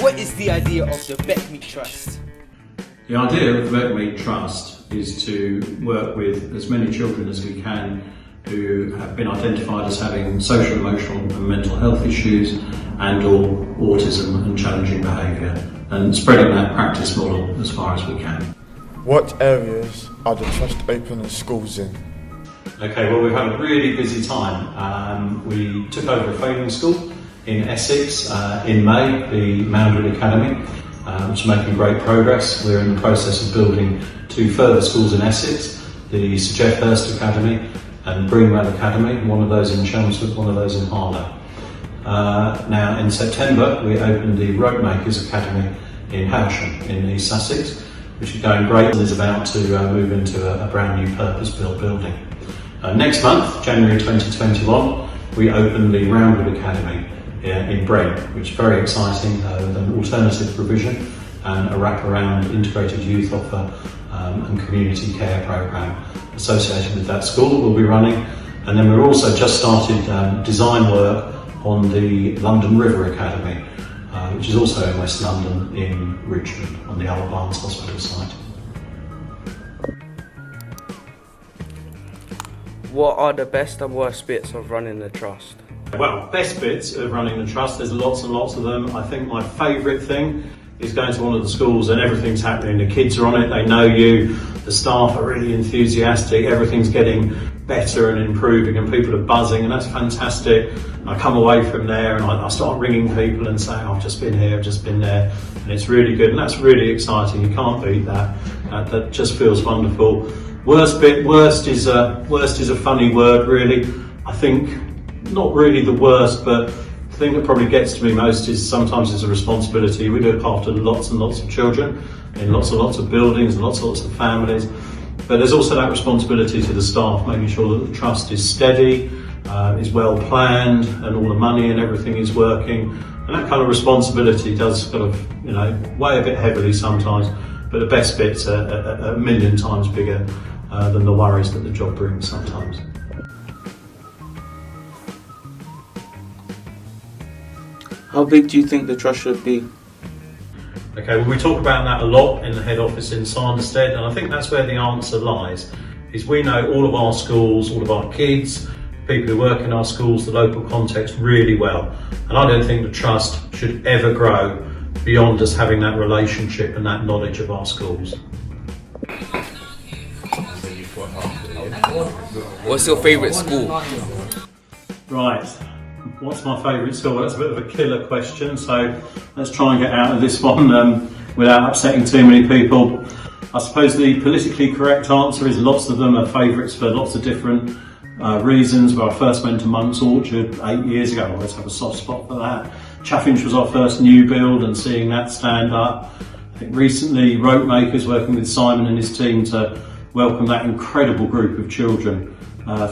What is the idea of the Beckmead Trust? The idea of the Beckmead Trust is to work with as many children as we can who have been identified as having social, emotional and mental health issues and or autism and challenging behaviour, and spreading that practice model as far as we can. What areas are the Trust opening schools in? Okay, well, we've had a really busy time. We took over a failing school in Essex in May, the Moundwood Academy, which is making great progress. We're in the process of building 2 further schools in Essex, the Sir Geoff Hurst Academy and Greenwell Academy, one of those in Chelmsford, one of those in Harlow. Now in September we opened the Ropemakers Academy in Howsham in East Sussex, which is going great and is about to move into a brand new purpose-built building. Next month, January 2021, we open the Roundwood Academy in Brent, which is very exciting, with an alternative provision and a wraparound integrated youth offer and community care programme associated with that school we'll be running. And then we've also just started design work on the London River Academy, which is also in West London in Richmond on the Old Barnes Hospital site. What are the best and worst bits of running the Trust? Well, best bits of running the Trust, there's lots and lots of them. I think my favourite thing is going to one of the schools and everything's happening. The kids are on it, they know you, the staff are really enthusiastic, everything's getting better and improving and people are buzzing, and that's fantastic. I come away from there and I start ringing people and saying, I've just been here, I've just been there, and it's really good, and that's really exciting. You can't beat that. That just feels wonderful. Worst is a funny word, really. I think not really the worst, but the thing that probably gets to me most is sometimes it's a responsibility. We look after lots and lots of children in lots and lots of buildings and lots of families, but there's also that responsibility to the staff, making sure that the Trust is steady, is well planned, and all the money and everything is working. And that kind of responsibility does kind of, weigh a bit heavily sometimes, but the best bits are a million times bigger than the worries that the job brings sometimes. How big do you think the Trust should be? Okay, well, we talk about that a lot in the head office in Sanderstead, and I think that's where the answer lies, is we know all of our schools, all of our kids, people who work in our schools, the local context really well. And I don't think the Trust should ever grow beyond us having that relationship and that knowledge of our schools. What's your favourite school? Right, what's my favourite school? That's a bit of a killer question, so let's try and get out of this one without upsetting too many people. I suppose the politically correct answer is lots of them are favourites for lots of different reasons. When I first went to Monk's Orchard 8 years ago, I always have a soft spot for that. Chaffinch was our first new build, and seeing that stand up. I think recently Ropemakers, working with Simon and his team to welcome that incredible group of children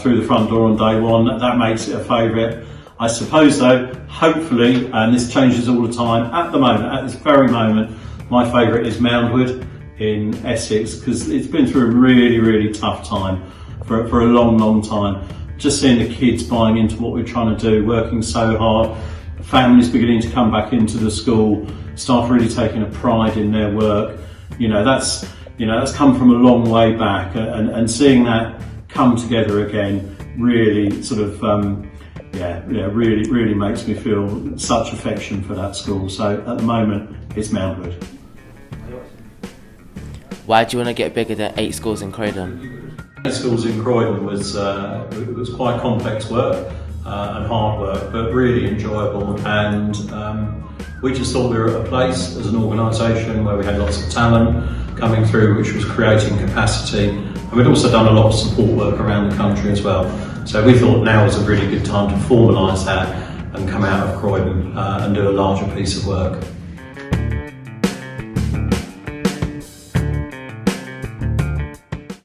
through the front door on day one, that makes it a favourite. I suppose though, hopefully, and this changes all the time, at the moment, at this very moment, my favourite is Moundwood in Essex, because it's been through a really, really tough time for a long, long time. Just seeing the kids buying into what we're trying to do, working so hard, families beginning to come back into the school, staff really taking a pride in their work. That's come from a long way back, and seeing that come together again really sort of really makes me feel such affection for that school. So at the moment it's Moundwood. Why do you want to get bigger than 8 schools in Croydon? 8 schools in Croydon was quite complex work and hard work, but really enjoyable, and we just thought we were at a place as an organisation where we had lots of talent coming through, which was creating capacity, and we'd also done a lot of support work around the country as well. So we thought now was a really good time to formalise that and come out of Croydon and do a larger piece of work.